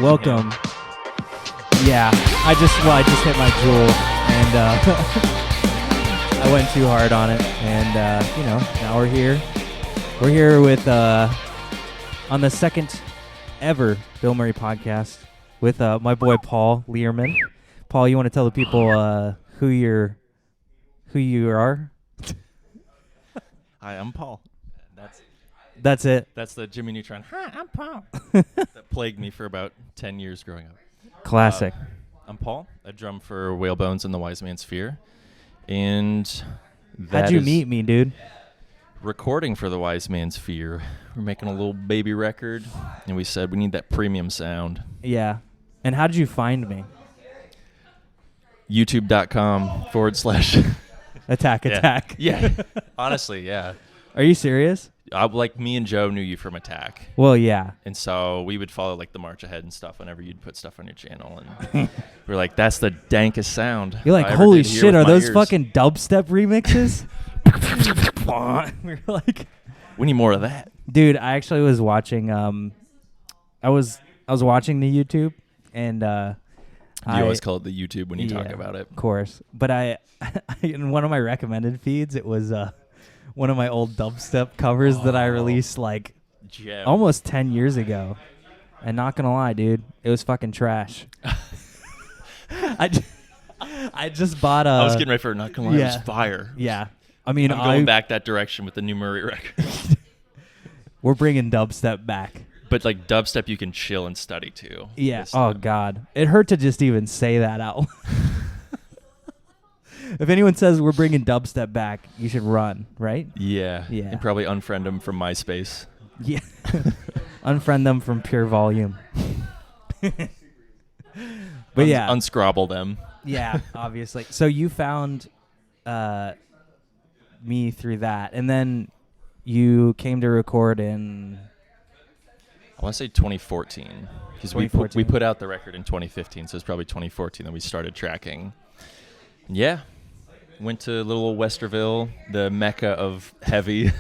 Welcome. Yeah, I just hit my jewel, and I went too hard on it, and now we're here. We're here with on the second ever Bilmuri podcast with my boy Paul Lierman. Paul, you want to tell the people who you are? Hi, I'm Paul. That's it. That's the Jimmy Neutron. Hi, I'm Paul. That plagued me for about 10 years growing up. Classic. I'm Paul. I drum for Whalebones and the Wise Man's Fear. And how'd you meet me, dude? Recording for the Wise Man's Fear. We're making a little baby record, and we said we need that premium sound. Yeah. And how did you find me? YouTube.com/ Attack. Yeah. Honestly, yeah. Are you serious? Like me and Joe knew you from Attack. Well, yeah. And so we would follow like the march ahead and stuff whenever you'd put stuff on your channel. And we're like, that's the dankest sound. You're like, holy shit, are those fucking dubstep remixes? We're like, we need more of that. Dude, I actually was watching I was watching the YouTube, and you always call it the YouTube when you talk about it. Of course. But I in one of my recommended feeds, it was one of my old dubstep covers that I released like almost 10 years ago. And not gonna lie, dude, it was fucking trash. I just bought a... I was getting ready for not gonna lie, it was fire. Yeah. I mean, I'm going back that direction with the new Murray record. We're bringing dubstep back. But like dubstep you can chill and study to. Yeah. Oh, God. It hurt to just even say that out. If anyone says we're bringing dubstep back, you should run, right? Yeah. And probably unfriend them from MySpace. Yeah. Unfriend them from Pure Volume. But yeah. Unscrabble them. Yeah, obviously. So you found me through that, and then you came to record in... I want to say 2014. Because we put out the record in 2015, so it's probably 2014 that we started tracking. Yeah. Went to little Westerville, the mecca of heavy.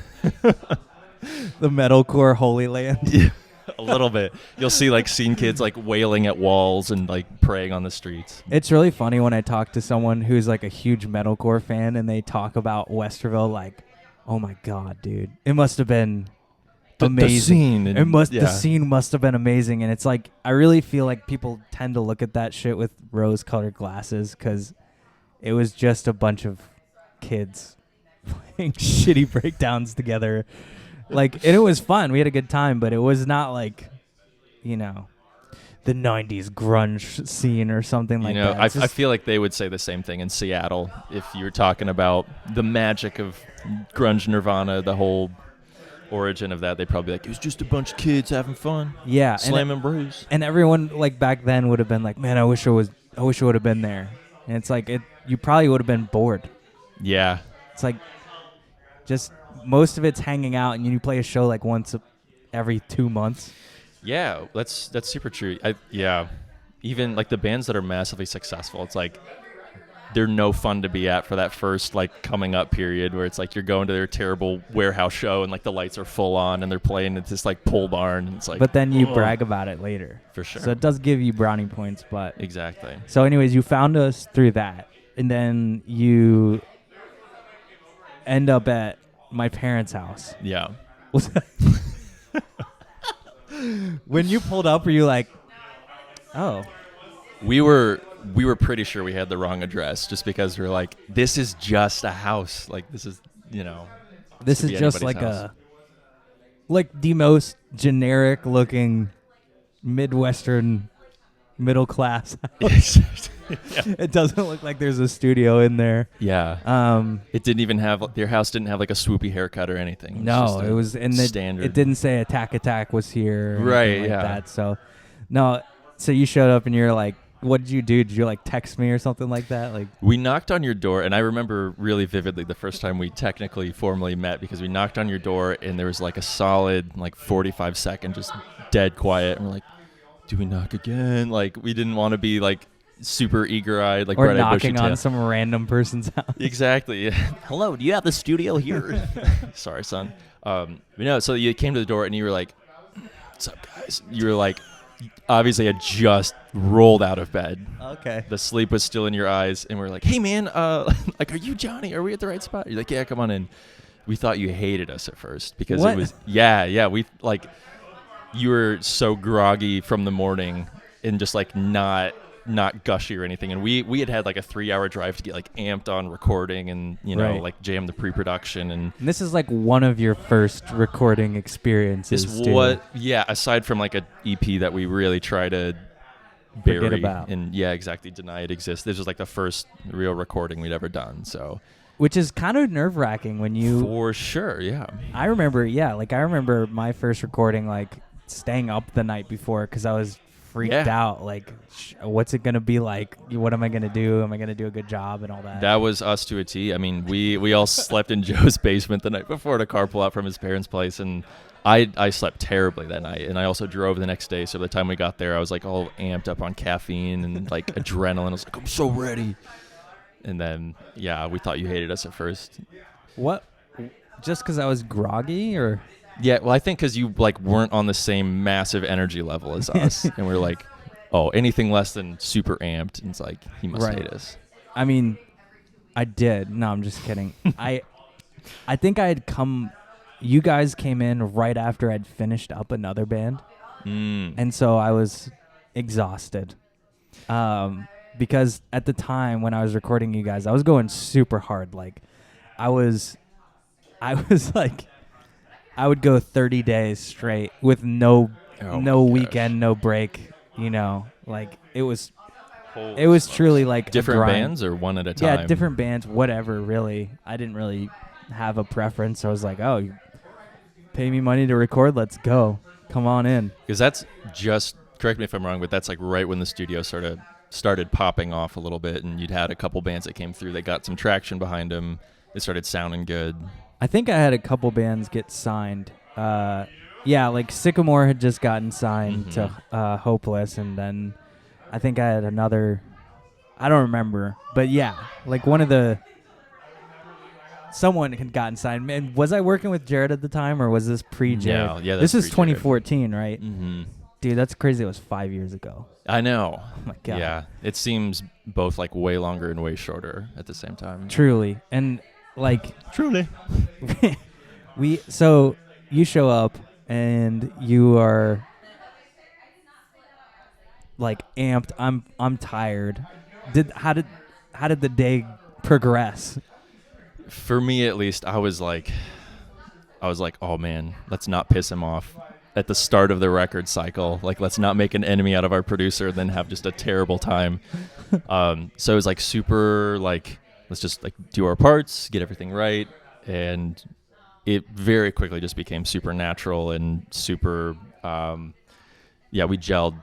The metalcore holy land. Yeah, a little bit. You'll see like scene kids like wailing at walls and like praying on the streets. It's really funny when I talk to someone who's like a huge metalcore fan and they talk about Westerville like, oh my God, dude. It must have been amazing. The scene must have been amazing. And it's like, I really feel like people tend to look at that shit with rose-colored glasses because it was just a bunch of kids playing shitty breakdowns together. Like, and it was fun. We had a good time, but it was not like, the 90s grunge scene or something like that. I feel like they would say the same thing in Seattle if you were talking about the magic of grunge Nirvana, the whole origin of that. They'd probably be like, it was just a bunch of kids having fun. Yeah. Slamming brews. And everyone like back then would have been like, man, I wish I would have been there. And it's like, you probably would have been bored. Yeah. It's like, just most of it's hanging out, and you play a show like once every 2 months. Yeah, that's super true. Even like the bands that are massively successful, it's like they're no fun to be at for that first like coming up period where it's like you're going to their terrible warehouse show and like the lights are full on and they're playing at this like pole barn. And it's like, but then you brag about it later. For sure. So it does give you brownie points, but exactly. So anyways, you found us through that, and then you end up at my parents' house. Yeah. When you pulled up, were you like, oh? We were pretty sure we had the wrong address just because we were like, this is just a house. Like, this is, this is just like house. The most generic looking Midwestern middle class house. Yeah. It doesn't look like there's a studio in there. Yeah. It didn't even have, your house didn't have like a swoopy haircut or anything. It was standard. It didn't say Attack was here. Right. Like that. So, no. So you showed up and you're like, what did you do? Did you like text me or something like that? Like, we knocked on your door, and I remember really vividly the first time we technically formally met because we knocked on your door and there was like a solid like 45 second just dead quiet, and we're like, do we knock again? Like, we didn't want to be like super eager-eyed, like or knocking on some random person's house. Exactly. Hello, do you have the studio here? Sorry, son. So you came to the door and you were like, what's up, guys? You were like, obviously had just rolled out of bed. Okay. The sleep was still in your eyes, and we're like, "Hey, man, like, are you Johnny? Are we at the right spot?" You're like, "Yeah, come on in." We thought you hated us at first because What? it was, yeah. We like, you were so groggy from the morning and just like not gushy or anything. And we had like a 3-hour drive to get like amped on recording and Right. like jam the pre-production and. And this is like one of your first recording experiences. Aside from like a EP that we really try to bury Forget about. and exactly deny it exists. This was like the first real recording we'd ever done. So. Which is kind of nerve-wracking when you... For sure, yeah. I remember my first recording, like, staying up the night before because I was freaked out. Like, what's it going to be like? What am I going to do? Am I going to do a good job and all that? That was us to a T. I mean, we all slept in Joe's basement the night before to carpool out from his parents' place, and I slept terribly that night. And I also drove the next day, so by the time we got there, I was, like, all amped up on caffeine and, like, adrenaline. I was like, I'm so ready. And then, we thought you hated us at first. What? Just because I was groggy, or? Yeah, well, I think because you like weren't on the same massive energy level as us, and we're like, oh, anything less than super amped, and it's like he must hate us. I mean, I did. No, I'm just kidding. I think I had come. You guys came in right after I'd finished up another band, and so I was exhausted. Because at the time when I was recording you guys, I was going super hard. Like, I was like, I would go 30 days straight with no weekend, no break. Like it was truly like different bands or one at a time. Yeah, different bands, whatever. Really, I didn't really have a preference. I was like, oh, you pay me money to record, let's go. Come on in. Because that's just, correct me if I'm wrong, but that's like right when the studio started popping off a little bit, and you'd had a couple bands that came through. They got some traction behind them. They started sounding good. I think I had a couple bands get signed. Like Sycamore had just gotten signed to Hopeless, and then I think I had another. I don't remember, but like someone had gotten signed. And was I working with Jared at the time, or was this pre-Jared? No, this is 2014, right? Mm-hmm. Dude, that's crazy. It was 5 years ago. I know. Oh my God. Yeah, it seems both like way longer and way shorter at the same time. Truly, and like truly, so you show up and you are like amped. I'm tired. How did the day progress? For me, at least, I was like, oh man, let's not piss him off at the start of the record cycle. Like, let's not make an enemy out of our producer, then have just a terrible time. So it was like super like, let's just like do our parts, get everything right, and it very quickly just became super natural and super. We gelled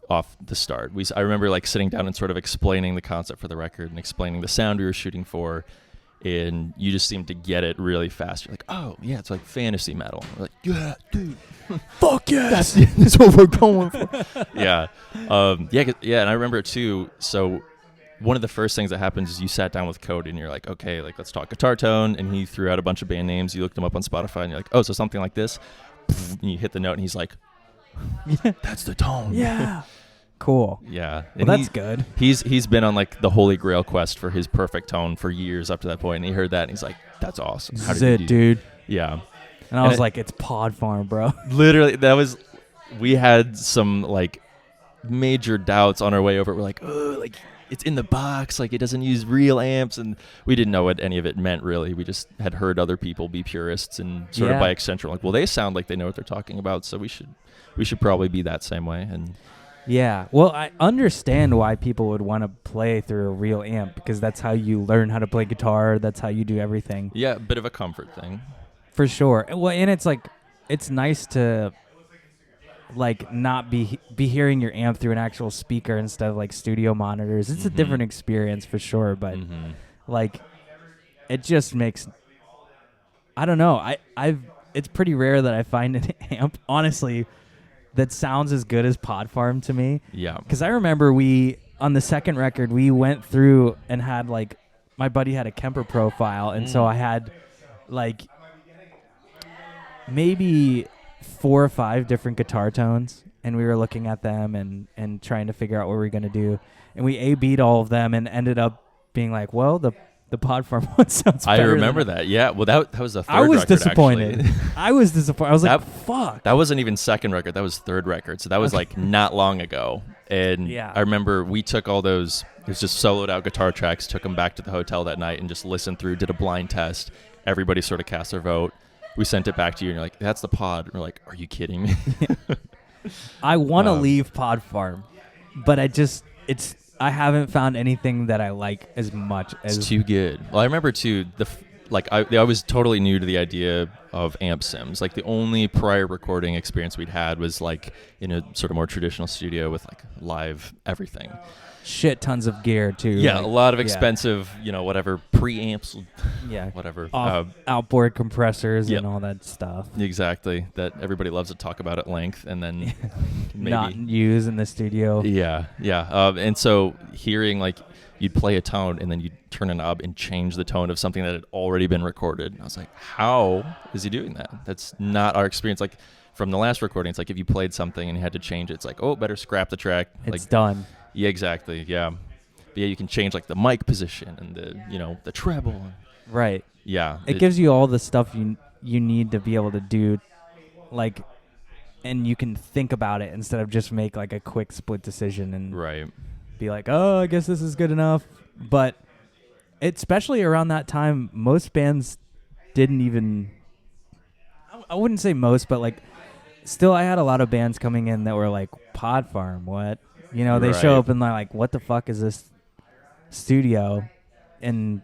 off the start. I remember like sitting down and sort of explaining the concept for the record and explaining the sound we were shooting for. And you just seem to get it really fast. You're like, oh, yeah, it's like fantasy metal. We're like, yeah, dude. Fuck yes. That's what we're going for. Yeah. And I remember, too, so one of the first things that happens is you sat down with Cody and you're like, okay, like, let's talk guitar tone. And he threw out a bunch of band names. You looked them up on Spotify and you're like, oh, so something like this. And you hit the note and he's like, that's the tone. Yeah. Cool. Yeah. Well, that's good. He's been on like the holy grail quest for his perfect tone for years up to that point, and he heard that and he's like, that's awesome. How did you do? Dude. Yeah. And I was like, it's Pod Farm, bro. Literally, we had some like major doubts on our way over. We're like, oh, like it's in the box, like it doesn't use real amps, and we didn't know what any of it meant really. We just had heard other people be purists and sort of by extension, like, well, they sound like they know what they're talking about, so we should probably be that same way. And yeah, well, I understand why people would want to play through a real amp, because that's how you learn how to play guitar. That's how you do everything. Yeah, a bit of a comfort thing. For sure. Well, and it's like, it's nice to like not be hearing your amp through an actual speaker instead of like studio monitors. It's a different experience for sure, but like it just makes, I don't know. It's pretty rare that I find an amp, honestly, that sounds as good as Pod Farm to me. Yeah. Because I remember on the second record, we went through and had like, my buddy had a Kemper profile, and so I had like maybe 4 or 5 different guitar tones, and we were looking at them and trying to figure out what we were going to do. And we A-B'd all of them and ended up being like, well, the pod farm one sounds better. I remember that. Yeah. Well, that was the third record. I was disappointed. Actually. I was disappointed. I was like, fuck. That wasn't even second record. That was third record. So that was like not long ago. And I remember we took all those, it was just soloed out guitar tracks, took them back to the hotel that night and just listened through, did a blind test. Everybody sort of cast their vote. We sent it back to you and you're like, that's the pod. And we're like, are you kidding me? I want to leave pod farm, but I haven't found anything that I like as much as... It's too good. Well, I remember, too, I was totally new to the idea of amp sims. Like, the only prior recording experience we'd had was, like, in a sort of more traditional studio with, like, live everything. Shit tons of gear, too. Yeah, like, a lot of expensive, whatever, preamps, whatever. Outboard compressors and all that stuff. Exactly. That everybody loves to talk about at length and then maybe... not use in the studio. Yeah. And so hearing, like, you'd play a tone and then you'd turn a knob and change the tone of something that had already been recorded. I was like, how is he doing that? That's not our experience. Like, from the last recording, it's like if you played something and you had to change it, it's like, oh, better scrap the track. It's done. Yeah, exactly. Yeah. But yeah, you can change like the mic position and the treble. Right. Yeah. It gives you all the stuff you need to be able to do, like, and you can think about it instead of just make like a quick split decision and be like, oh, I guess this is good enough. But especially around that time, most bands didn't even, I wouldn't say most, but like still I had a lot of bands coming in that were like, pod farm, what? They show up and they're like, what the fuck is this studio? And,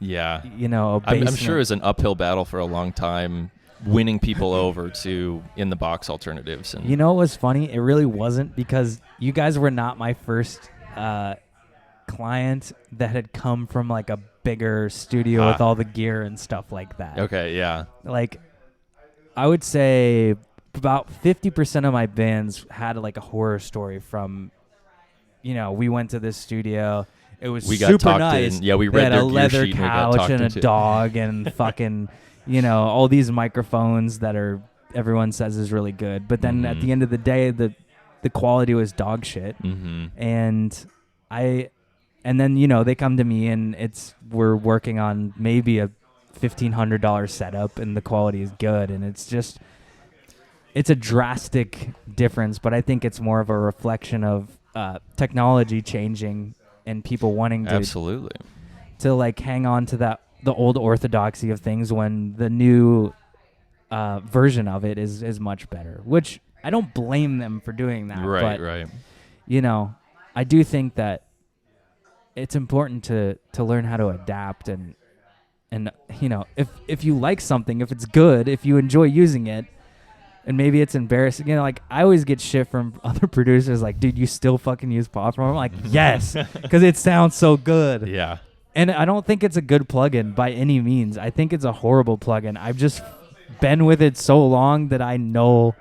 a basement. I'm sure it was an uphill battle for a long time, winning people over to in the box alternatives. And what was funny? It really wasn't, because you guys were not my first client that had come from like a bigger studio with all the gear and stuff like that. Okay, yeah. Like, I would say about 50% of my bands had like a horror story from... we went to this studio. It was super nice. Yeah, we read their a leather gear sheet couch and a dog and fucking, all these microphones that everyone says is really good. But then at the end of the day, the quality was dog shit. Mm-hmm. And then they come to me and we're working on maybe a $1,500 setup and the quality is good. And it's a drastic difference, but I think it's more of a reflection of technology changing and people wanting to like hang on to the old orthodoxy of things when the new version of it is much better, which I don't blame them for doing that. Right. I do think that it's important to learn how to adapt and if you like something, if it's good, if you enjoy using it. And maybe it's embarrassing. Like, I always get shit from other producers like, dude, you still fucking use pod farm? I'm like, yes, because it sounds so good. Yeah. And I don't think it's a good plugin by any means. I think it's a horrible plugin. I've just been with it so long that I know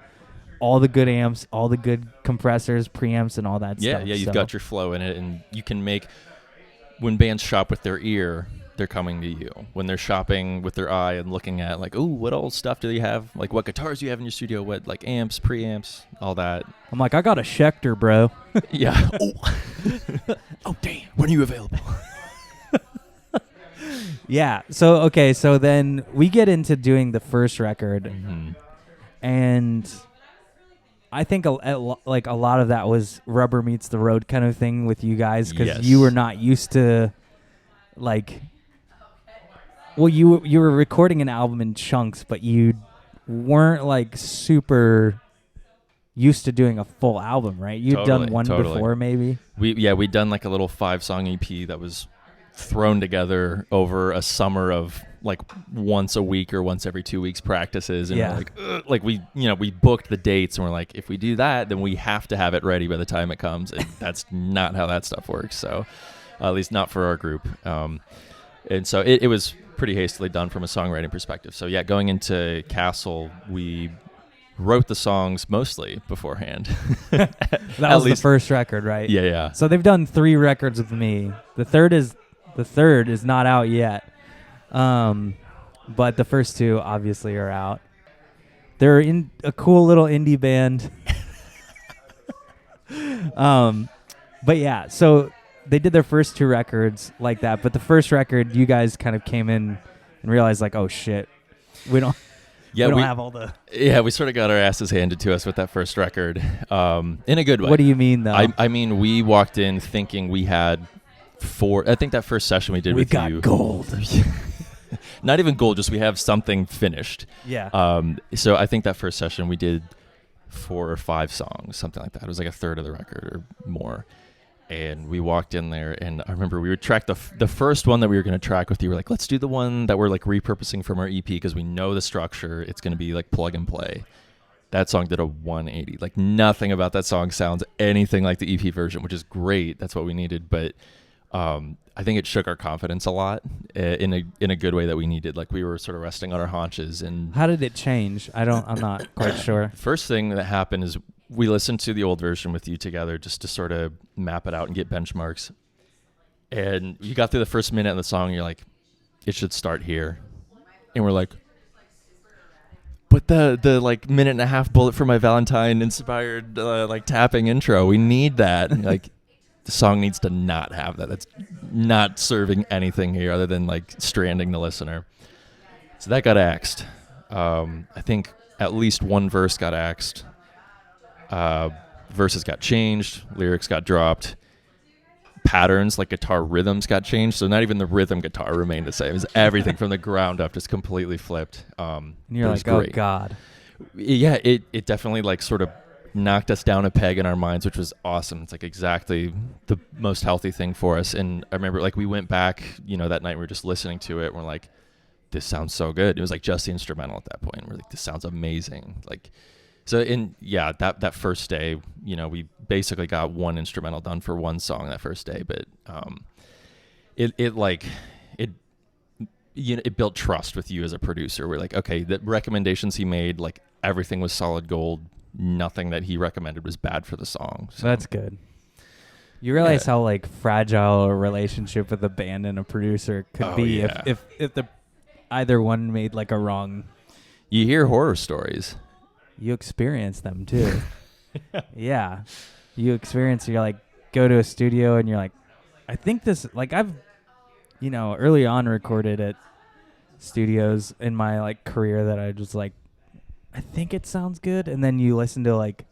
all the good amps, all the good compressors, preamps, and all that stuff. Yeah, you've got your flow in it, and you can make, when bands shop with their ear, they're coming to you. When they're shopping with their eye and looking at like, oh, what old stuff do you have? Like, what guitars do you have in your studio? What, like, amps, preamps, all that. I'm like, I got a Schecter, bro. Yeah. Oh, damn. When are you available? Yeah. So then we get into doing the first record, and I think a lot of that was rubber meets the road kind of thing with you guys, because you were not used to, like... Well, you were recording an album in chunks, but you weren't like super used to doing a full album, right? You'd done one before, maybe. We'd done like a little 5-song EP that was thrown together over a summer of like once a week or once every 2 weeks practices, and we're like we booked the dates, and we're like, if we do that, then we have to have it ready by the time it comes. And that's not how that stuff works. So, at least not for our group. And so it was pretty hastily done from a songwriting perspective. So yeah, going into Castle, we wrote the songs mostly beforehand. That was the first record, right? Yeah. So they've done 3 records with me. The third is not out yet. But the first 2 obviously are out. They're in a cool little indie band. But yeah, so they did their first 2 records like that. But the first record, you guys kind of came in and realized like, oh shit, we don't have all the. Yeah, we sort of got our asses handed to us with that first record, in a good way. What do you mean though? I mean, we walked in thinking we had 4. I think that first session we did with you. We got gold. Not even gold, just we have something finished. Yeah. So I think that first session we did 4 or 5 songs, something like that. It was like a third of the record or more. And we walked in there, and I remember we would track the first one that we were going to track with you. We're like, let's do the one that we're like repurposing from our EP because we know the structure. It's going to be like plug and play. That song did a 180. Like nothing about that song sounds anything like the EP version, which is great. That's what we needed. But I think it shook our confidence a lot in a good way that we needed. Like we were sort of resting on our haunches. And how did it change? I'm not quite sure. First thing that happened is we listened to the old version with you together just to sort of map it out and get benchmarks. And you got through the first minute of the song, and you're like, it should start here. And we're like, but the like minute and a half Bullet for My Valentine inspired like tapping intro, we need that. And like the song needs to not have that. That's not serving anything here other than like stranding the listener. So that got axed. I think at least one verse got axed. Verses got changed, lyrics got dropped, patterns like guitar rhythms got changed, so not even the rhythm guitar remained the same. It was everything from the ground up just completely flipped. And you're like, oh God. Yeah, it definitely like sort of knocked us down a peg in our minds, which was awesome. It's like exactly the most healthy thing for us. And I remember like we went back, that night we were just listening to it, and we're like, this sounds so good. It was like just the instrumental at that point. We're like, this sounds amazing. Like, so that first day, we basically got one instrumental done for one song that first day, but it built trust with you as a producer. We're like, okay, the recommendations he made, like everything was solid gold. Nothing that he recommended was bad for the song. So that's good. You realize how like fragile a relationship with a band and a producer could be if the either one made like a wrong. You hear horror stories. You experience them too. Yeah. You experience, you're like, go to a studio and you're like, I think this, like I've, early on recorded at studios in my like career that I just like, I think it sounds good. And then you listen to like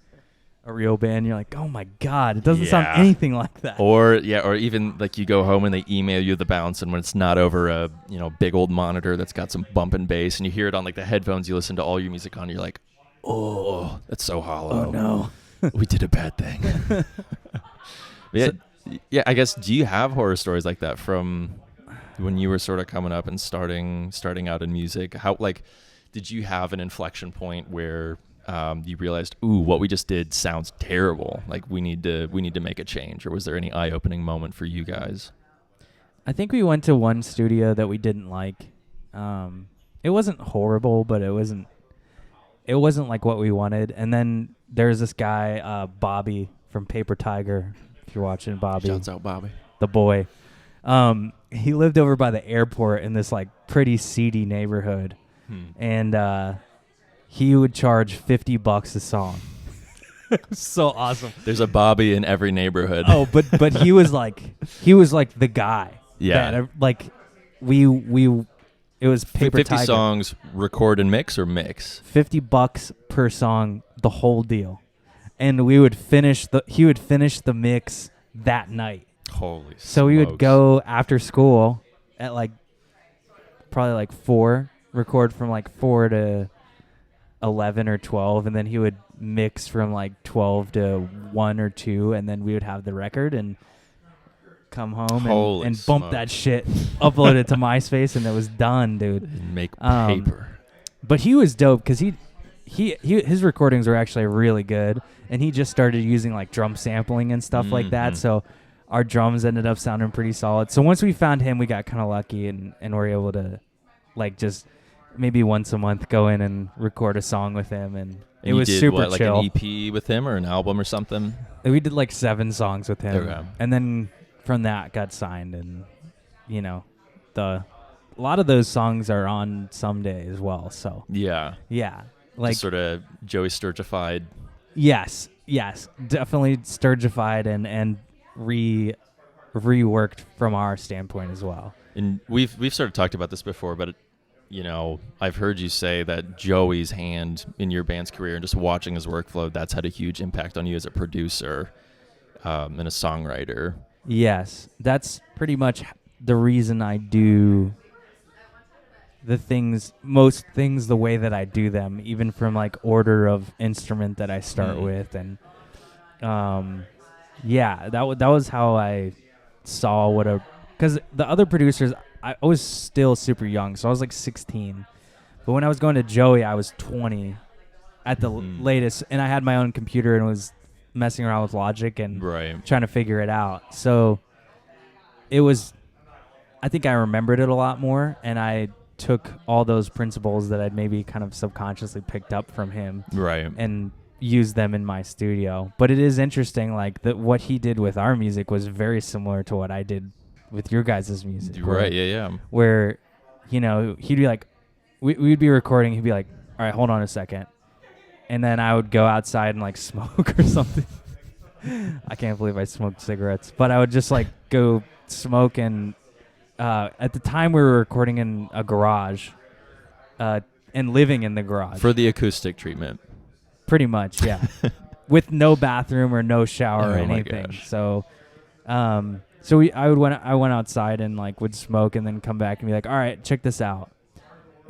a real band, you're like, oh my God, it doesn't sound anything like that. Or even like you go home and they email you the bounce, and when it's not over a, big old monitor that's got some bump and bass, and you hear it on like the headphones you listen to all your music on, you're like, oh, that's so hollow. Oh no. We did a bad thing. I guess, do you have horror stories like that from when you were sort of coming up and starting out in music? How, like, did you have an inflection point where you realized, ooh, what we just did sounds terrible, like we need to make a change? Or was there any eye-opening moment for you guys? I think we went to one studio that we didn't like. It wasn't horrible, but it wasn't like what we wanted. And then there's this guy, Bobby from Paper Tiger. If you're watching, Bobby. Shouts out, Bobby. The boy. He lived over by the airport in this like pretty seedy neighborhood. And he would charge $50 a song. So awesome. There's a Bobby in every neighborhood. Oh, but he was like the guy. Yeah. That, like it was Paper 50 Tiger. songs, record and mix, or mix? $50 per song, the whole deal. And he would finish the mix that night. Holy So we would go after school at like probably like 4, record from like 4 to 11 or 12, and then he would mix from like 12 to 1 or 2, and then we would have the record and come home and bump that shit, upload it to MySpace, and it was done, dude. And make paper. But he was dope because his recordings were actually really good, and he just started using like drum sampling and stuff like that. So our drums ended up sounding pretty solid. So once we found him, we got kind of lucky and were able to like just maybe once a month go in and record a song with him, and it was super chill. Like an EP with him or an album or something? We did like 7 songs with him. Okay. And then from that got signed, and a lot of those songs are on Someday as well. So yeah, a Like just sort of Joey Sturgified. Yes, definitely Sturgified and reworked from our standpoint as well. And we've sort of talked about this before, but I've heard you say that Joey's hand in your band's career and just watching his workflow, that's had a huge impact on you as a producer and a songwriter. Yes, that's pretty much the reason I do most things the way that I do them, even from like order of instrument that I start with. And that was how I saw because the other producers, I was still super young, so I was like 16. But when I was going to Joey, I was 20 at the latest, and I had my own computer and was messing around with Logic and trying to figure it out. So I think I remembered it a lot more, and I took all those principles that I'd maybe kind of subconsciously picked up from him and used them in my studio. But it is interesting, like what he did with our music was very similar to what I did with your guys' music. Where, he'd be like, we'd be recording, he'd be like, all right, hold on a second. And then I would go outside and like smoke or something. I can't believe I smoked cigarettes. But I would just like go smoke, and at the time we were recording in a garage and living in the garage. For the acoustic treatment. Pretty much, yeah. With no bathroom or no shower or anything. So I went outside and like would smoke and then come back and be like, all right, check this out.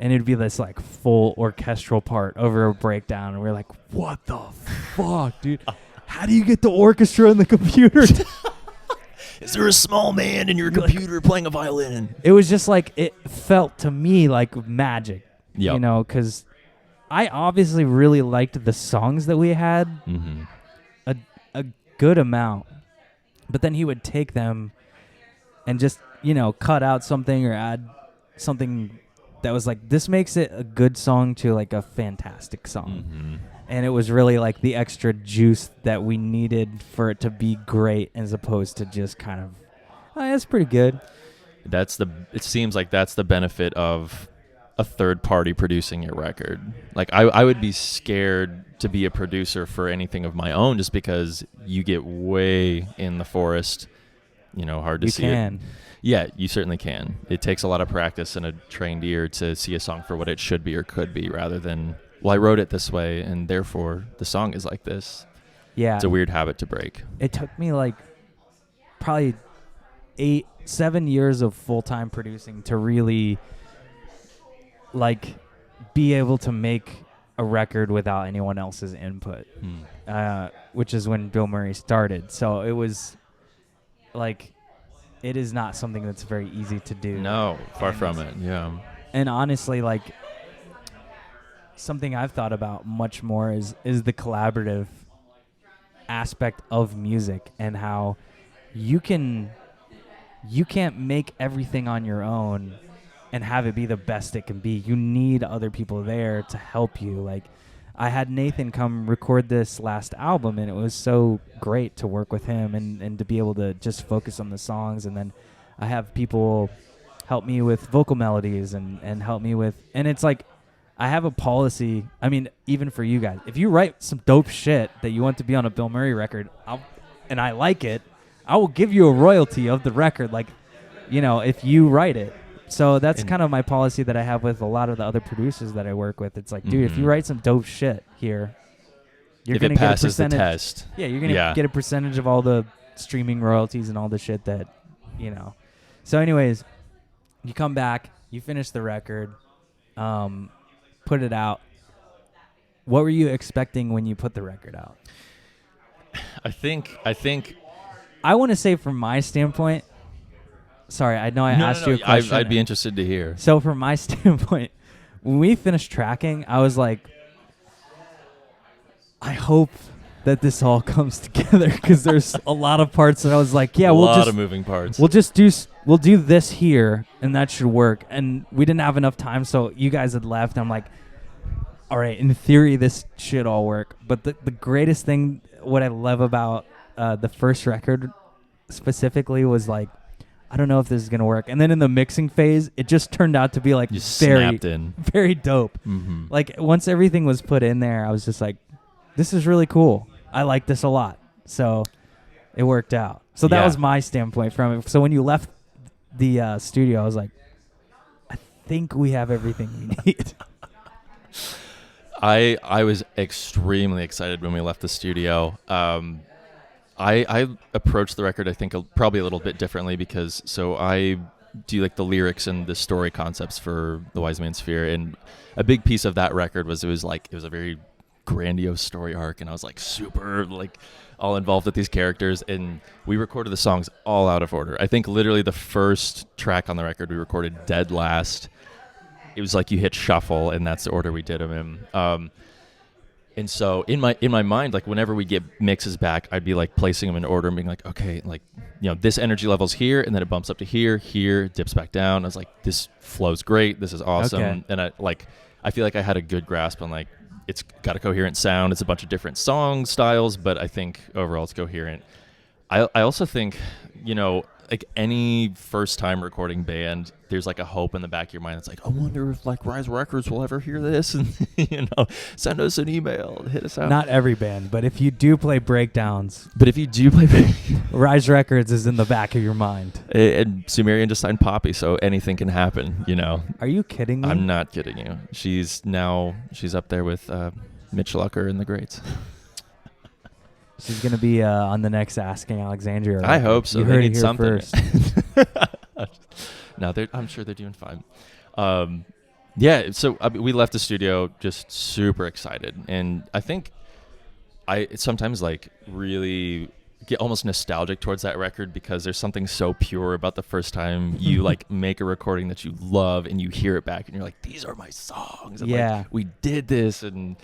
And it'd be this like full orchestral part over a breakdown. And we're like, what the fuck, dude? How do you get the orchestra in the computer? Is there a small man in your computer playing a violin? It was just like, it felt to me like magic, because I obviously really liked the songs that we had a good amount. But then he would take them and just, cut out something or add something that was like, this makes it a good song to like a fantastic song. And it was really like the extra juice that we needed for it to be great, as opposed to just kind of, that's pretty good. It seems like that's the benefit of a third party producing your record. Like I would be scared to be a producer for anything of my own, just because you get way in the forest, hard to see it. Yeah, you certainly can. It takes a lot of practice and a trained ear to see a song for what it should be or could be, rather than, well, I wrote it this way and therefore the song is like this. Yeah. It's a weird habit to break. It took me like probably 7 years of full-time producing to really like be able to make a record without anyone else's input, which is when Bilmuri started. So it was like, it is not something that's very easy to do. No, far from it. Yeah. And honestly, like, something I've thought about much more is the collaborative aspect of music, and how you can't make everything on your own and have it be the best it can be. You need other people there to help you. Like, I had Nathan come record this last album, and it was so great to work with him and to be able to just focus on the songs. And then I have people help me with vocal melodies and help me with, and it's like, I have a policy. I mean, even for you guys, if you write some dope shit that you want to be on a Bilmuri record, and I like it, I will give you a royalty of the record, like, if you write it. So that's kind of my policy that I have with a lot of the other producers that I work with. It's like, dude, if you write some dope shit here, you're going to get a percentage. The test. Yeah, you're going to get a percentage of all the streaming royalties and all the shit that, So anyways, you come back, you finish the record, put it out. What were you expecting when you put the record out? I think I want to say, from my standpoint, sorry, I know I asked you a question. I'd be interested to hear. So from my standpoint, when we finished tracking, I was like, I hope that this all comes together, because there's a lot of parts that I was like, a lot of moving parts. We'll do this here, and that should work. And we didn't have enough time, so you guys had left. I'm like, all right, in theory, this should all work. But the greatest thing, what I love about the first record specifically, was like, I don't know if this is gonna work. And then in the mixing phase, it just turned out to be like snapped in. very dope. Mm-hmm. Like once everything was put in there, I was just like, this is really cool. I like this a lot. So it worked out. So that was my standpoint from it. So when you left the studio, I was like, I think we have everything we need. I was extremely excited when we left the studio. I approached the record, I think, probably a little bit differently because I do like the lyrics and the story concepts for the Wise Man's Fear, and a big piece of that record was it was a very grandiose story arc, and I was like super like all involved with these characters, and we recorded the songs all out of order. I think literally the first track on the record we recorded dead last. It was like you hit shuffle, and that's the order we did them in. And so in my mind, like whenever we get mixes back, I'd be like placing them in order and being like, okay, like, you know, this energy level's here, and then it bumps up to here, dips back down. I was like, this flows great. This is awesome. Okay. And I feel like I had a good grasp on like, it's got a coherent sound. It's a bunch of different song styles, but I think overall it's coherent. I also think, you know, like any first time recording band, there's like a hope in the back of your mind. It's like, I wonder if like Rise Records will ever hear this, and you know, send us an email, hit us out. Not every band, but if you do play breakdowns, Rise Records is in the back of your mind. And Sumerian just signed Poppy, so anything can happen, you know. Are you kidding me? I'm not kidding you. She's up there with Mitch Lucker and the Greats. She's going to be on the next Asking Alexandria. I hope so. They need something. No, I'm sure they're doing fine. So we left the studio just super excited. And I think I sometimes like really get almost nostalgic towards that record because there's something so pure about the first time you like make a recording that you love and you hear it back and you're like, these are my songs. And like, we did this, and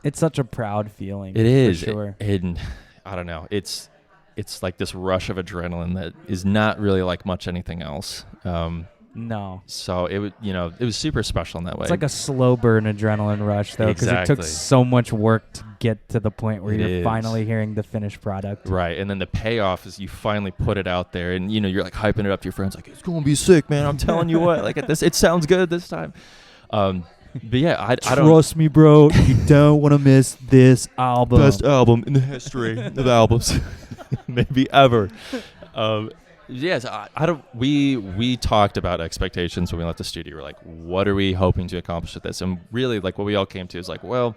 it's such a proud feeling. It is. For sure. And I don't know. It's like this rush of adrenaline that is not really like much anything else. No. So it was super special in that way. It's like a slow burn adrenaline rush though, because it took so much work to get to the point where you're finally hearing the finished product. Right. And then the payoff is you finally put it out there, and you know, you're like hyping it up to your friends like, it's going to be sick, man. I'm telling you what, like it sounds good this time. But yeah, I don't trust me, bro. You don't want to miss this album. Best album in the history of albums, maybe ever. Yes, I don't. We talked about expectations when we left the studio. We're like, what are we hoping to accomplish with this? And really, like, what we all came to is like, well,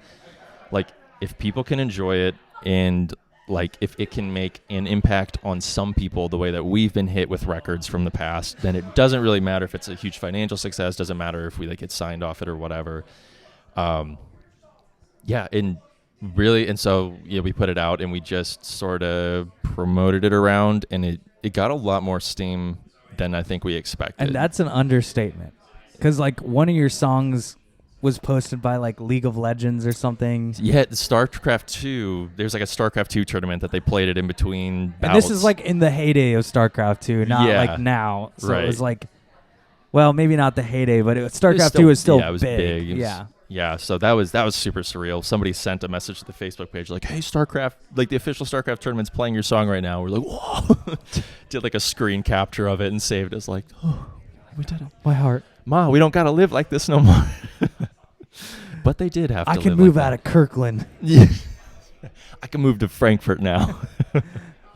like if people can enjoy it, and like if it can make an impact on some people the way that we've been hit with records from the past, then it doesn't really matter if it's a huge financial success. Doesn't matter if we like get signed off it or whatever. And so we put it out and we just sort of promoted it around, and it got a lot more steam than I think we expected. And that's an understatement, because like one of your songs was posted by like League of Legends or something. Yeah, the StarCraft 2. There's like a StarCraft 2 tournament that they played it in between bouts. And this is like in the heyday of StarCraft 2, not like now. So It was like, well, maybe not the heyday, but StarCraft 2 was still it was big. Yeah, so that was super surreal. Somebody sent a message to the Facebook page like, hey, StarCraft, like the official StarCraft tournament's playing your song right now. We're like, whoa. Did like a screen capture of it and saved us like, oh, we did it. My heart. Ma, we don't got to live like this no more. But they did have to live. I can move out of Kirkland. Yeah. I can move to Frankfurt now.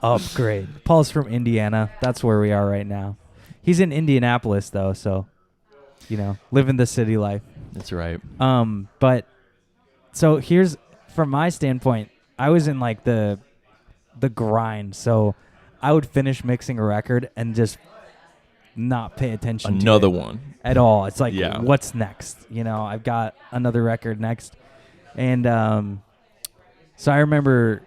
Upgrade. Paul's from Indiana. That's where we are right now. He's in Indianapolis, though, so, you know, living the city life. That's right. But, so here's, from my standpoint, I was in, like, the grind. So I would finish mixing a record and just not pay attention to another one at all. It's like, what's next? You know, I've got another record next. And so I remember,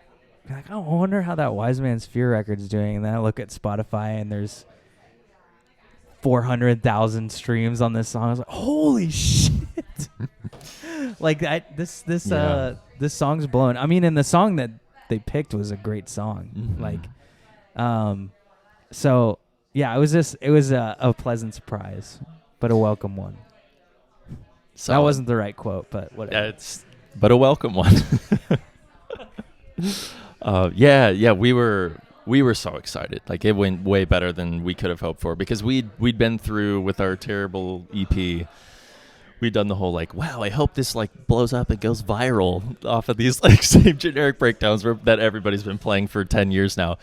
like, oh, I wonder how that Wise Man's Fear record's doing. And then I look at Spotify and there's 400,000 streams on this song. I was like, holy shit. Like this song's blown. I mean, and the song that they picked was a great song. Mm-hmm. Like, so yeah, it was a pleasant surprise, but a welcome one. Solid. That wasn't the right quote, but whatever. But a welcome one. We were we were so excited. Like, it went way better than we could have hoped for, because we'd been through with our terrible EP. We'd done the whole like, wow, I hope this like blows up and goes viral off of these like same generic breakdowns that everybody's been playing for 10 years now.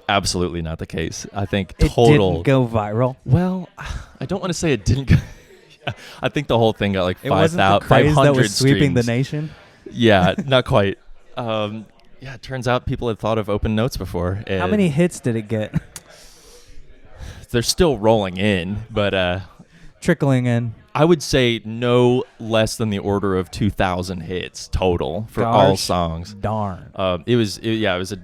Absolutely not the case. I think it didn't go viral. Well, I don't want to say it didn't go. I think the whole thing got like 500 that was sweeping the nation. Yeah, not quite. Yeah, it turns out people had thought of Open Notes before. How many hits did it get? They're still rolling in, but trickling in. I would say no less than the order of 2,000 hits total for all songs. Darn. It was a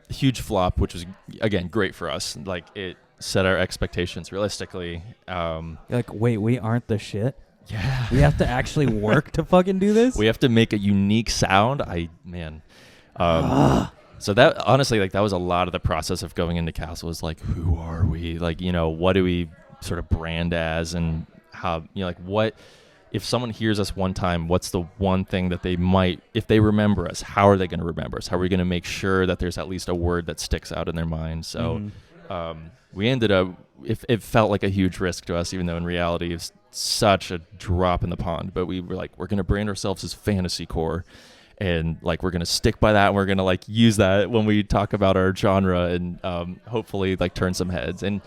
huge flop, which was, again, great for us. Like, it set our expectations realistically. You're like, wait, we aren't the shit? Yeah. We have to actually work to fucking do this? We have to make a unique sound. So that, honestly, like, that was a lot of the process of going into Castle, was like, who are we? Like, what do we sort of brand as, and how, like, what if someone hears us one time, what's the one thing that they might, if they remember us, how are they going to remember us? How are we going to make sure that there's at least a word that sticks out in their mind? So we ended up, it felt like a huge risk to us, even though in reality it's such a drop in the pond. But we were like, we're going to brand ourselves as fantasy core, and like, we're going to stick by that, and we're going to like use that when we talk about our genre, and hopefully like turn some heads. And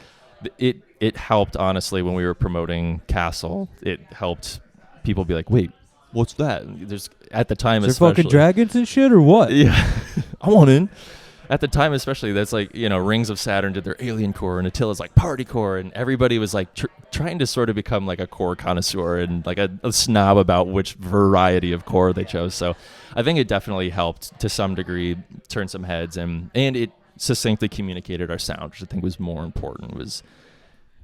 it helped, honestly, when we were promoting Castle. It helped people be like, wait, what's that? There's, at the time, is there fucking dragons and shit or what? Yeah. I want in. At the time, especially, that's like, Rings of Saturn did their alien core, and Attila's like party core, and everybody was like trying to sort of become like a core connoisseur and like a snob about which variety of core they chose. So I think it definitely helped to some degree turn some heads, and it succinctly communicated our sound, which I think was more important. Was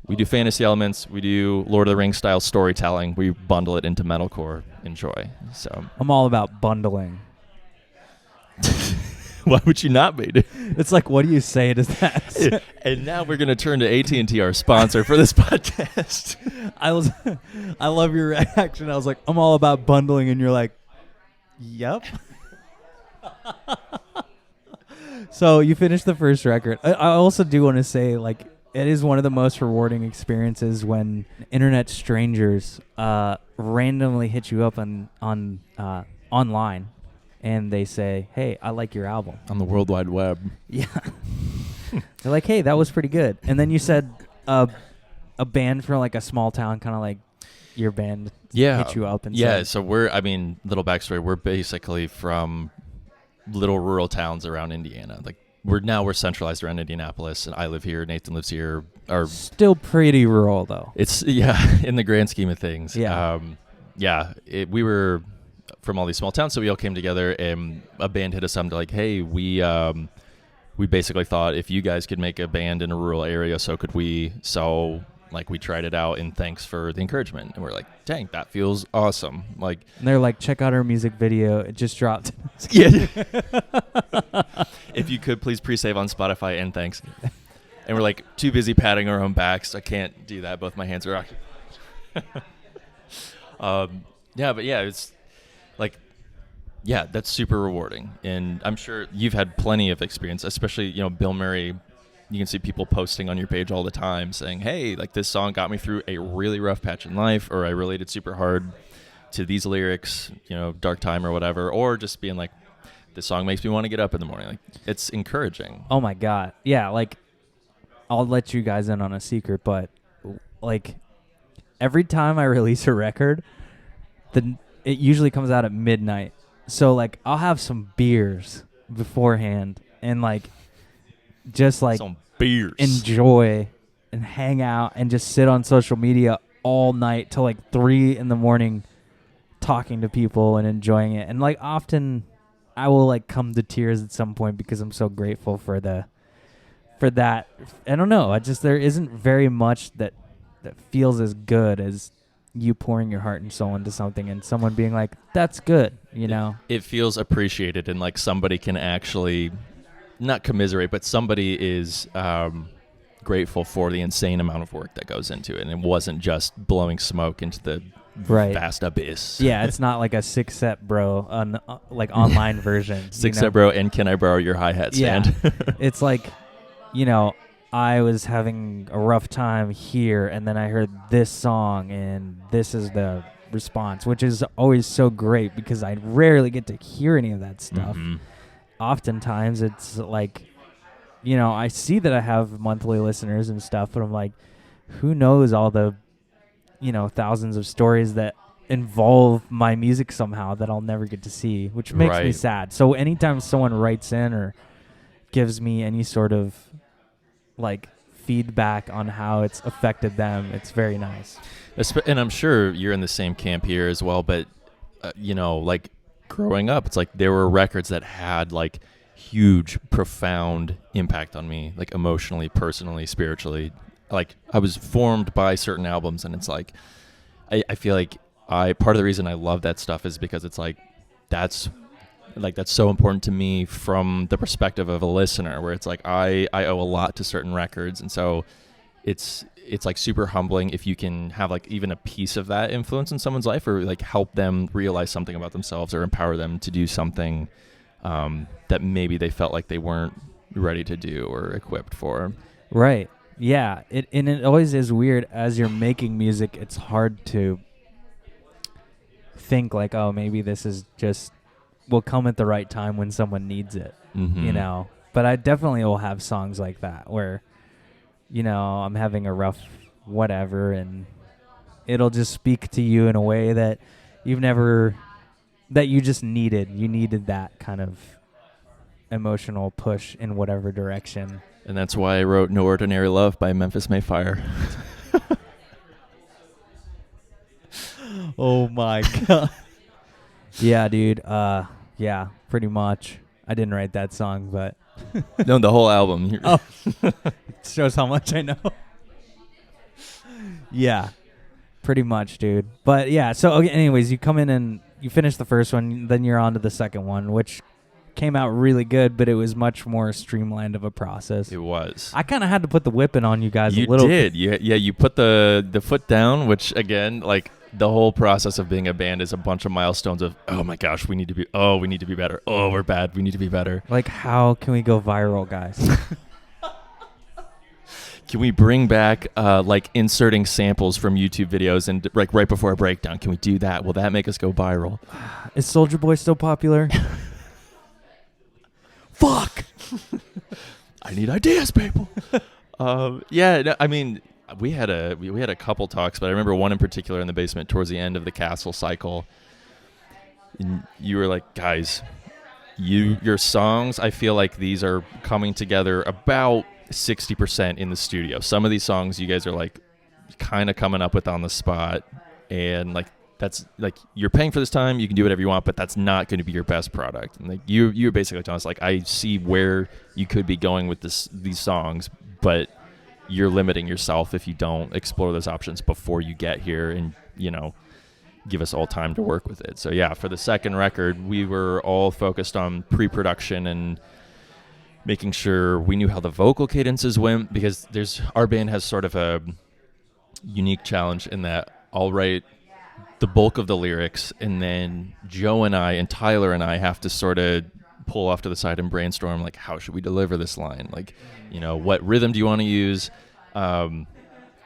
we do fantasy elements, we do Lord of the Rings style storytelling, we bundle it into metalcore. Enjoy. So I'm all about bundling. Why would you not be? It's like, what do you say to that? And now we're going to turn to AT&T, our sponsor for this podcast. I love your reaction. I was like, I'm all about bundling, and you're like, yep. So you finished the first record. I also do want to say, like, it is one of the most rewarding experiences when internet strangers randomly hit you up on online, and they say, hey, I like your album. On the World Wide Web. Yeah. They're like, hey, that was pretty good. And then you said a band from like a small town, kind of like your band hit you up. And said, so little backstory, we're basically from little rural towns around Indiana. Like, we're centralized around Indianapolis, and I live here, Nathan lives here. Still pretty rural, though. It's, in the grand scheme of things. Yeah. We were from all these small towns, so we all came together, and a band hit us up to like, hey, we basically thought if you guys could make a band in a rural area, so could we. So like, we tried it out, and thanks for the encouragement. And we're like, dang, that feels awesome. Like, and they're like, check out our music video. It just dropped. Yeah. If you could please pre-save on Spotify, and thanks. And we're like, too busy patting our own backs. I can't do that. Both my hands are occupied. It's like, that's super rewarding. And I'm sure you've had plenty of experience, especially, Bilmuri. You can see people posting on your page all the time saying, hey, like, this song got me through a really rough patch in life, or I related super hard to these lyrics, dark time or whatever, or just being like, this song makes me want to get up in the morning. Like, it's encouraging. Oh my God. Yeah. Like, I'll let you guys in on a secret, but like, every time I release a record, it usually comes out at midnight. So like, I'll have some beers beforehand, and like, just like some beers, enjoy and hang out and just sit on social media all night till like 3 a.m, talking to people and enjoying it. And like, often I will like come to tears at some point because I'm so grateful for that. I don't know. There isn't very much that feels as good as you pouring your heart and soul into something, and someone being like, that's good, It feels appreciated, and like, somebody can actually not commiserate, but somebody is grateful for the insane amount of work that goes into it, and it wasn't just blowing smoke into the vast abyss. Yeah, it's not like a 6-set bro, like online version. 6-set bro, and can I borrow your hi-hat stand? Yeah. It's like, I was having a rough time here, and then I heard this song, and this is the response, which is always so great because I rarely get to hear any of that stuff. Mm-hmm. Oftentimes, it's like, I see that I have monthly listeners and stuff, but I'm like, who knows all the, thousands of stories that involve my music somehow that I'll never get to see, which makes me sad. So anytime someone writes in or gives me any sort of like feedback on how it's affected them, it's very nice. And I'm sure you're in the same camp here as well, but like growing up, it's like there were records that had like huge, profound impact on me, like emotionally, personally, spiritually. Like I was formed by certain albums, and it's like I feel like part of the reason I love that stuff is because it's like that's so important to me from the perspective of a listener, where it's like I owe a lot to certain records, and so it's like super humbling if you can have like even a piece of that influence in someone's life, or like help them realize something about themselves, or empower them to do something that maybe they felt like they weren't ready to do or equipped for. Right. Yeah. It always is weird as you're making music. It's hard to think like, oh, maybe this is just will come at the right time when someone needs it, But I definitely will have songs like that where, I'm having a rough whatever, and it'll just speak to you in a way that that you just needed. You needed that kind of emotional push in whatever direction. And that's why I wrote No Ordinary Love by Memphis Mayfire. Oh my God. Yeah, dude. Yeah, pretty much. I didn't write that song, but no, the whole album. Oh, it shows how much I know. Yeah, pretty much, dude. But yeah, so okay, anyways, you come in and you finish the first one, then you're on to the second one, which came out really good, but it was much more streamlined of a process. It was. I kind of had to put the whipping on you guys a little bit. You did. Yeah, you put the foot down, which again, like the whole process of being a band is a bunch of milestones of, oh my gosh, we need to be better. Oh, we're bad. We need to be better. Like, how can we go viral, guys? Can we bring back like inserting samples from YouTube videos and like right before a breakdown? Can we do that? Will that make us go viral? Is Soulja Boy still popular? Fuck. I need ideas, people. Yeah, no, I mean, we had a couple talks, but I remember one in particular in the basement towards the end of the Castle cycle. And you were like, guys, your songs, I feel like these are coming together about 60% in the studio. Some of these songs you guys are like kind of coming up with on the spot, and like that's like you're paying for this time, you can do whatever you want, but that's not going to be your best product. And like you're basically telling us like, I see where you could be going with these songs, but you're limiting yourself if you don't explore those options before you get here and give us all time to work with it. So yeah, for the second record, we were all focused on pre-production and making sure we knew how the vocal cadences went, because our band has sort of a unique challenge in that I'll write the bulk of the lyrics, and then Joe and I and Tyler and I have to sort of pull off to the side and brainstorm, like, how should we deliver this line? Like, what rhythm do you want to use?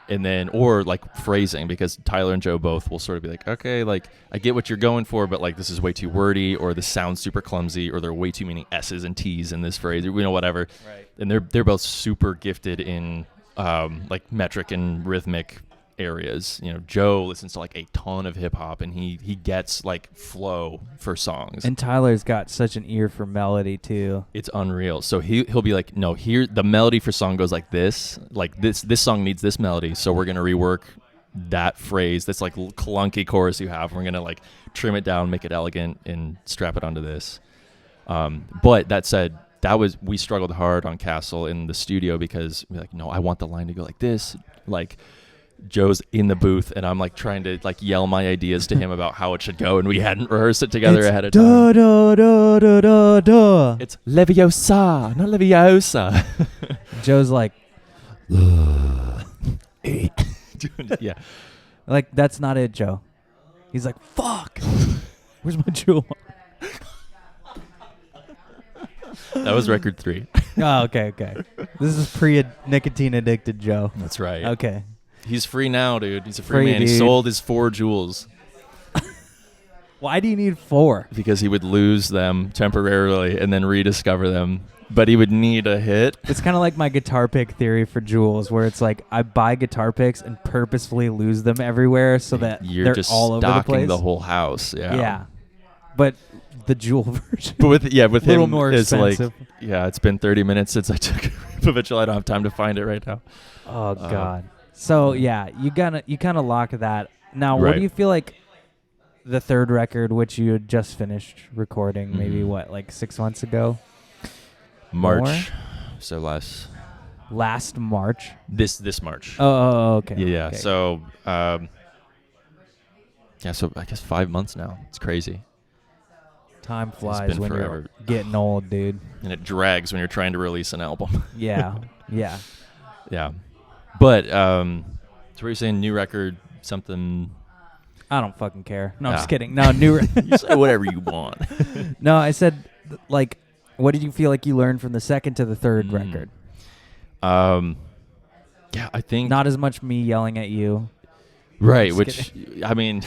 And then, or like phrasing, because Tyler and Joe both will sort of be like, okay, like I get what you're going for, but like this is way too wordy, or this sounds super clumsy, or there are way too many S's and T's in this phrase, or whatever. Right. And they're both super gifted in like metric and rhythmic areas. Joe listens to like a ton of hip hop, and he gets like flow for songs. And Tyler's got such an ear for melody too. It's unreal. So he'll be like, no, here the melody for song goes like this song needs this melody, so we're gonna rework that phrase, that's like clunky chorus you have, we're gonna like trim it down, make it elegant, and strap it onto this. But that said, we struggled hard on Castle in the studio, because we're like, no, I want the line to go like this. Like Joe's in the booth, and I'm like trying to like yell my ideas to him about how it should go, and we hadn't rehearsed it together ahead of time. It's Leviosa, not Leviosa. Joe's like, yeah, like, that's not it, Joe. He's like, fuck. Where's my jewel? That was record 3. Oh, okay. This is pre-nicotine addicted Joe. That's right. Okay. He's free now, dude. He's a free man. Dude. He sold his 4 jewels. Why do you need 4? Because he would lose them temporarily and then rediscover them. But he would need a hit. It's kind of like my guitar pick theory for jewels, where it's like I buy guitar picks and purposefully lose them everywhere so that you're they're just all over the stocking place. the whole house. Yeah. But the jewel version. But with a little him, more it's expensive. like, it's been 30 minutes since I took a rip of a jewel. I don't have time to find it right now. Oh God. So yeah, you kind of lock that. Now, what Right. do you feel like the third record, which you had just finished recording, maybe like 6 months ago? March. More? So Last March. This March. Oh, okay. Yeah. Okay. So so I guess 5 months now. It's crazy. Time flies been when forever. you're getting old, dude. And it drags when you're trying to release an album. Yeah. Yeah. But so what you're saying, new record, something. I don't fucking care. No, I'm Ah. just kidding. No, new. You say whatever you want. No, I said, like, what did you feel like you learned from the second to the third record? Yeah, I think Not as much me yelling at you. right. Just Which I mean,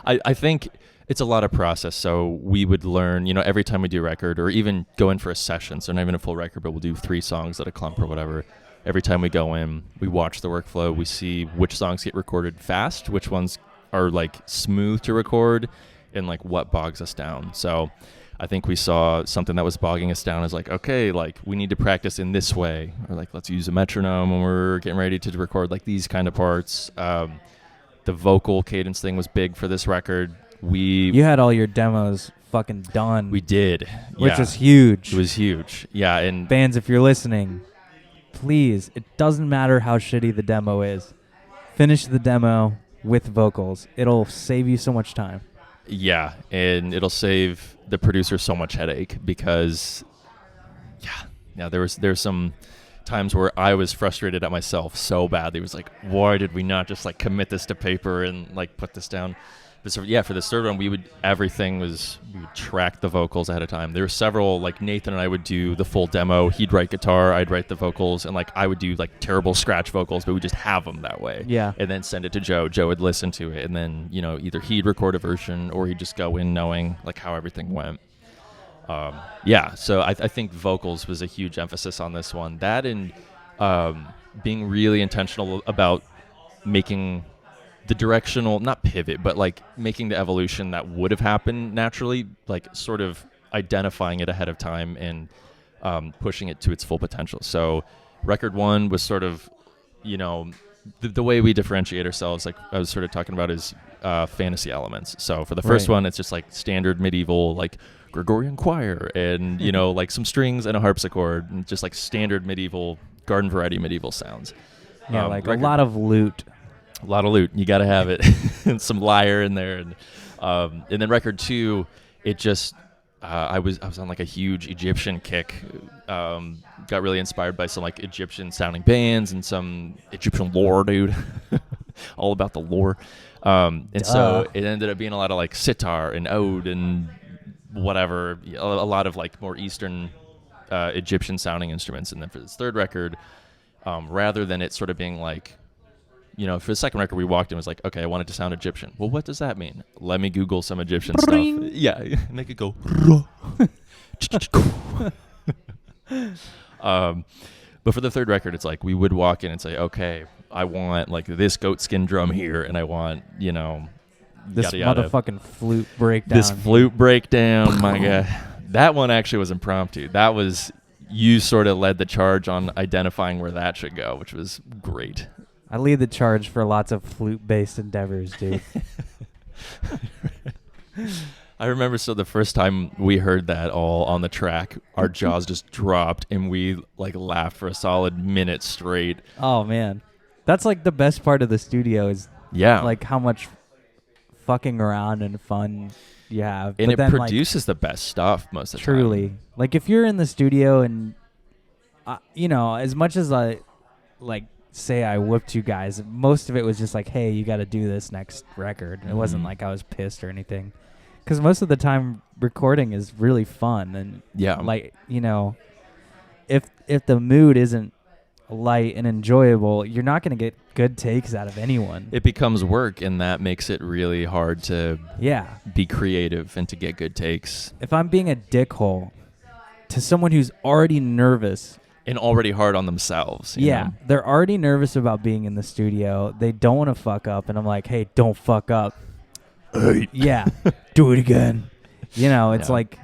I think it's a lot of process. So we would learn, every time we do a record, or even go in for a session. So not even a full record, but we'll do 3 songs at a clump or whatever. Every time we go in, we watch the workflow. We see which songs get recorded fast, which ones are like smooth to record, and like what bogs us down. So I think we saw something that was bogging us down as like, okay, like we need to practice in this way, or like let's use a metronome when we're getting ready to record like these kind of parts. The vocal cadence thing was big for this record. You had all your demos fucking done. We did, which was huge. It was huge. Yeah, and bands, if you're listening, please, it doesn't matter how shitty the demo is. Finish the demo with vocals. It'll save you so much time. Yeah, and it'll save the producer so much headache because, there's some times where I was frustrated at myself so badly. It was like, why did we not just like commit this to paper and like put this down? But so, for this third one, we would track the vocals ahead of time. There were several, like Nathan and I would do the full demo. He'd write guitar, I'd write the vocals, and like I would do like terrible scratch vocals, but we just have them that way. Yeah. And then send it to Joe. Joe would listen to it, and then either he'd record a version or he'd just go in knowing like how everything went. So I think vocals was a huge emphasis on this one. That and being really intentional about making the directional, not pivot, but like making the evolution that would have happened naturally, like sort of identifying it ahead of time and pushing it to its full potential. So record 1 was sort of, the way we differentiate ourselves, like I was sort of talking about, is fantasy elements. So for the first one, it's just like standard medieval, like Gregorian choir and, like some strings and a harpsichord, and just like standard medieval, garden variety medieval sounds. Yeah, like a lot of lute. A lot of lute. You got to have it. And some lyre in there. And then record 2, it just, I was on like a huge Egyptian kick. Got really inspired by some like Egyptian sounding bands and some Egyptian lore, dude. All about the lore. And so it ended up being a lot of like sitar and oud and whatever, a lot of like more Eastern Egyptian sounding instruments. And then for this third record, rather than it sort of being like, for the second record, we walked in and was like, okay, I want it to sound Egyptian. Well, what does that mean? Let me Google some Egyptian stuff. Yeah, make it go. But for the third record, it's like we would walk in and say, okay, I want like this goat skin drum here, and I want, this yada, yada. motherfucking flute breakdown. This flute breakdown, my God. That one actually was impromptu. That was, you sort of led the charge on identifying where that should go, which was great. I lead the charge for lots of flute-based endeavors, dude. I remember the first time we heard that all on the track, our jaws just dropped and we like laughed for a solid minute straight. Oh, man. That's like the best part of the studio is like how much fucking around and fun you have. And but it then, produces the best stuff most of the time. Truly. Like if you're in the studio and, as much as I like say I whooped you guys. Most of it was just like, hey, you got to do this next record. It wasn't like I was pissed or anything. Because most of the time, recording is really fun. And, like, you know, if the mood isn't light and enjoyable, you're not going to get good takes out of anyone. It becomes work, and that makes it really hard to be creative and to get good takes. If I'm being a dickhole to someone who's already nervous and already hard on themselves, you know? They're already nervous about being in the studio, they don't want to fuck up, and I'm like, hey, don't fuck up. Do it again. You know, it's like,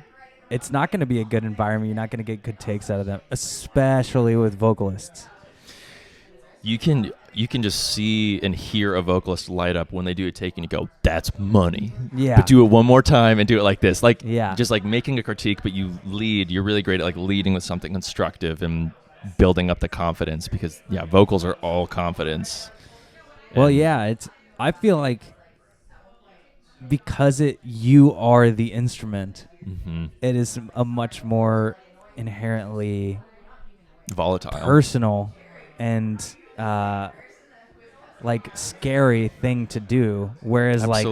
it's not going to be a good environment. You're not going to get good takes out of them, especially with vocalists. You can just see and hear a vocalist light up when they do a take, and you go, that's money. But do it one more time and do it like this. Like, just like making a critique, but you're really great at like leading with something constructive and building up the confidence, because vocals are all confidence. Well, I feel like because you are the instrument, it is a much more inherently volatile, personal, and like scary thing to do. Whereas like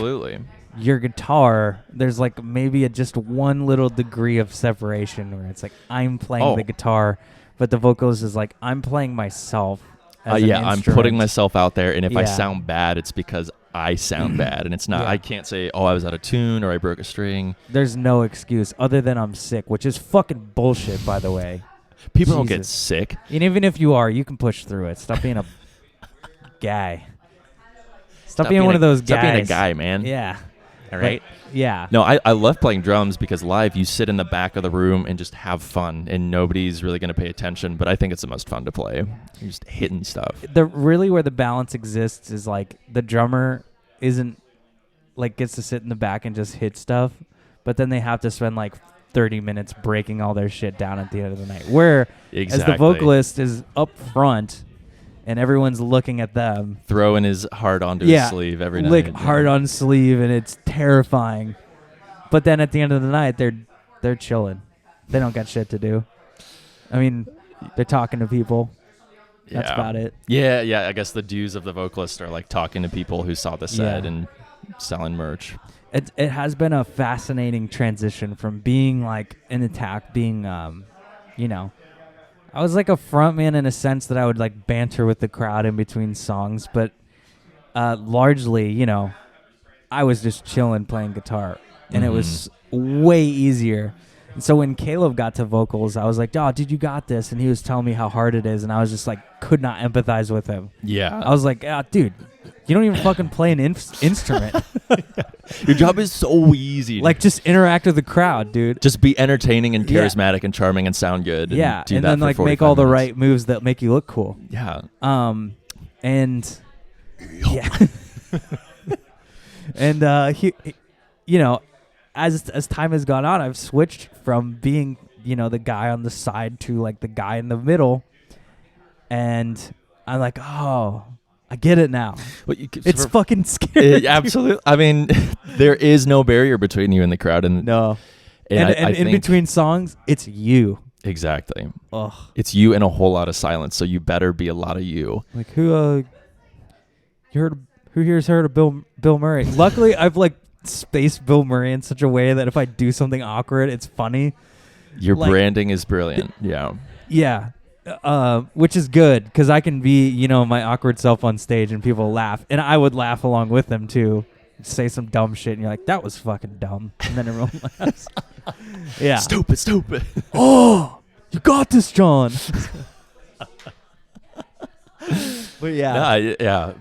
your guitar, there's like maybe just one little degree of separation where it's like I'm playing the guitar, but the vocalist is like I'm playing myself. I'm putting myself out there, and if I sound bad, it's because I sound bad, and it's not. I can't say, I was out of tune or I broke a string. There's no excuse other than I'm sick, which is fucking bullshit, by the way. People don't get sick. And even if you are, you can push through it. Stop being a guy. Stop being one of those guys. Stop being a guy, man. Yeah. All right? Yeah. No, I love playing drums because live you sit in the back of the room and just have fun, and nobody's really going to pay attention, but I think it's the most fun to play. You're just hitting stuff. Really where the balance exists is like the drummer isn't like gets to sit in the back and just hit stuff, but then they have to spend like 30 minutes breaking all their shit down at the end of the night. Where as the vocalist is up front and everyone's looking at them. Throwing his heart onto his sleeve every night. Like heart on sleeve, and it's terrifying. But then at the end of the night, they're chilling. They don't got shit to do. I mean, they're talking to people. That's about it. Yeah. I guess the dues of the vocalist are like talking to people who saw the set and selling merch. It has been a fascinating transition from being like an attack, being, you know, I was like a frontman in a sense that I would like banter with the crowd in between songs, but largely, you know, I was just chilling playing guitar, and it was way easier. And so when Caleb got to vocals, I was like, "Oh, dude, you got this," and he was telling me how hard it is, and I was just like, could not empathize with him. Yeah, I was like, dude, you don't even fucking play an instrument. Your job is so easy. Like, just interact with the crowd, dude. Just be entertaining and charismatic and charming and sound good. Yeah, and then like make all the right moves that make you look cool. Yeah. And and he, you know, as time has gone on, I've switched from being, you know, the guy on the side to like the guy in the middle, and I'm like, oh, I get it now. Well, it's fucking scary. Absolutely. I mean, there is no barrier between you and the crowd, and no, and in between songs, it's you. Exactly. Ugh. It's you and a whole lot of silence, so you better be a lot of you. Like who here's heard of Bill Murray? Luckily, I've like spaced Bill Murray in such a way that if I do something awkward, it's funny. Your branding is brilliant. Yeah, which is good because I can be, you know, my awkward self on stage and people laugh, and I would laugh along with them too. Say some dumb shit, and you're like, "That was fucking dumb," and then everyone laughs. Yeah, stupid. Oh, you got this, John. But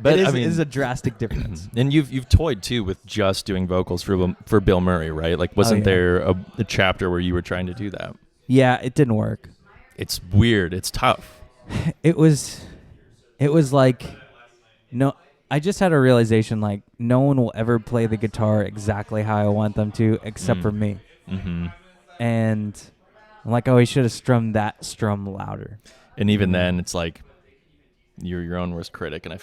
but it is a drastic difference. And you've toyed too with just doing vocals for Bill Murray, right? Like, wasn't there a chapter where you were trying to do that? Yeah, it didn't work. It's weird. It's tough. It was like, no, I just had a realization, like, no one will ever play the guitar exactly how I want them to, except for me. Mm-hmm. And I'm like, oh, he should have strummed that strum louder. And even then, it's like, you're your own worst critic, and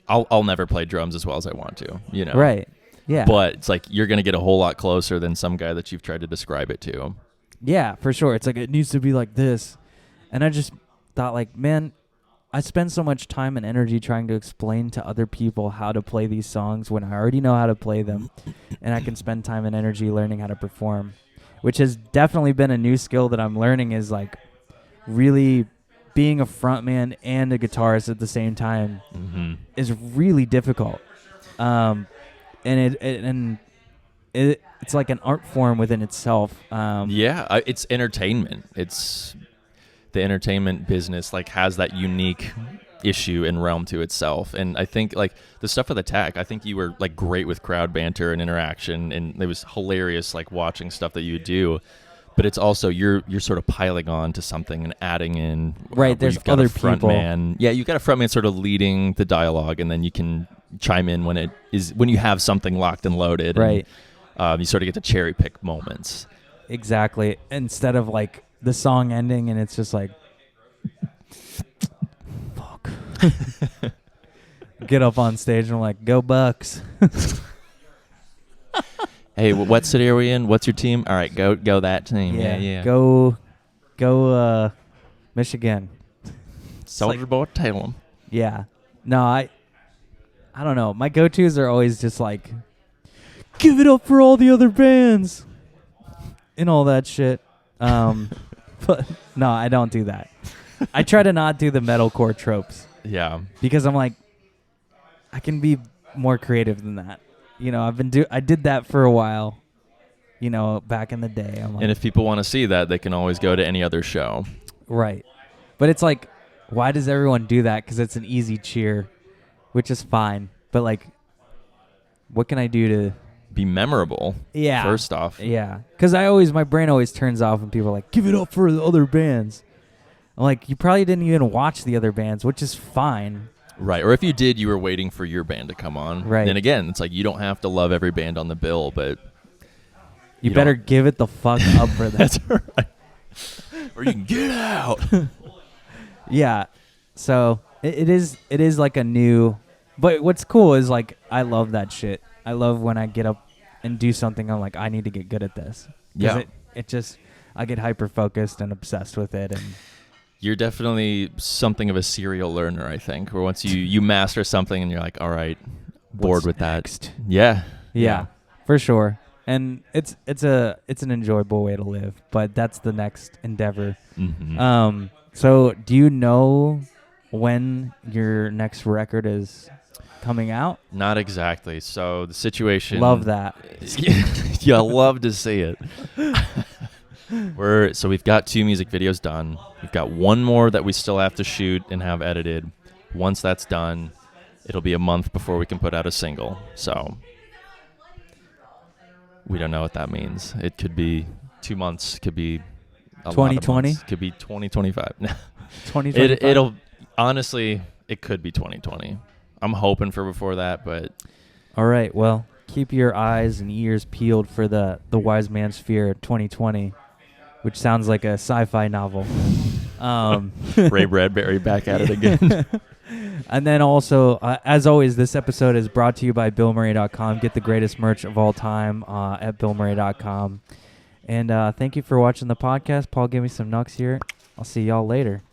I'll never play drums as well as I want to, you know. Right. Yeah. But it's like you're gonna get a whole lot closer than some guy that you've tried to describe it to. Yeah, for sure. It's like it needs to be like this, and I just thought, like, man, I spend so much time and energy trying to explain to other people how to play these songs when I already know how to play them, and I can spend time and energy learning how to perform, which has definitely been a new skill that I'm learning, is like really being a frontman and a guitarist at the same time is really difficult. And it's like an art form within itself. It's entertainment. It's the entertainment business like has that unique issue and realm to itself. And I think like the stuff with Attack, I think you were like great with crowd banter and interaction, and it was hilarious like watching stuff that you would do. But it's also you're sort of piling on to something and adding in. Right, there's other people. Yeah, you've got a frontman sort of leading the dialogue, and then you can chime in when you have something locked and loaded. Right. And, you sort of get to cherry pick moments. Exactly. Instead of like the song ending and it's just like, fuck. Get up on stage and I'm like, go Bucks. Hey, what city are we in? What's your team? All right, go that team. Yeah. Go Michigan. Soldier Boy, tell them. Yeah. No, I don't know. My go-tos are always just like, give it up for all the other bands and all that shit. But no, I don't do that. I try to not do the metalcore tropes. Yeah. Because I'm like, I can be more creative than that. You know, I did that for a while, you know, back in the day. I'm like, and if people want to see that, they can always go to any other show. Right. But it's like, why does everyone do that? Because it's an easy cheer, which is fine. But like, what can I do to be memorable? Yeah. First off. Yeah. Because my brain always turns off when people are like, give it up for the other bands. I'm like, you probably didn't even watch the other bands, which is fine. Right. Or if you did, you were waiting for your band to come on. Right. Then again, it's like you don't have to love every band on the bill, but you better give it the fuck up for that. That's right. Or you can get out. Yeah. So it is like a new, but what's cool is like, I love that shit. I love when I get up and do something. I'm like, I need to get good at this. Yeah. It just, I get hyper focused and obsessed with it. And you're definitely something of a serial learner, I think, where once you master something and you're like, all right, bored with next? That. Yeah, for sure. And it's an enjoyable way to live, but that's the next endeavor. Mm-hmm. So do you know when your next record is coming out? Not exactly. So the situation. Love that. Yeah, love to see it. We've got 2 music videos done. We've got 1 more that we still have to shoot and have edited. Once that's done, it'll be a month before we can put out a single. So we don't know what that means. It could be 2 months. Could be 2020. Could be 2025. 2025. It'll honestly, it could be 2020. I'm hoping for before that, but all right. Well, keep your eyes and ears peeled for the Wise Man's Fear 2020. Which sounds like a sci-fi novel. Ray Bradbury back at it again. And then also, as always, this episode is brought to you by Bilmuri.com. Get the greatest merch of all time at Bilmuri.com. And thank you for watching the podcast. Paul gave me some nucks here. I'll see y'all later.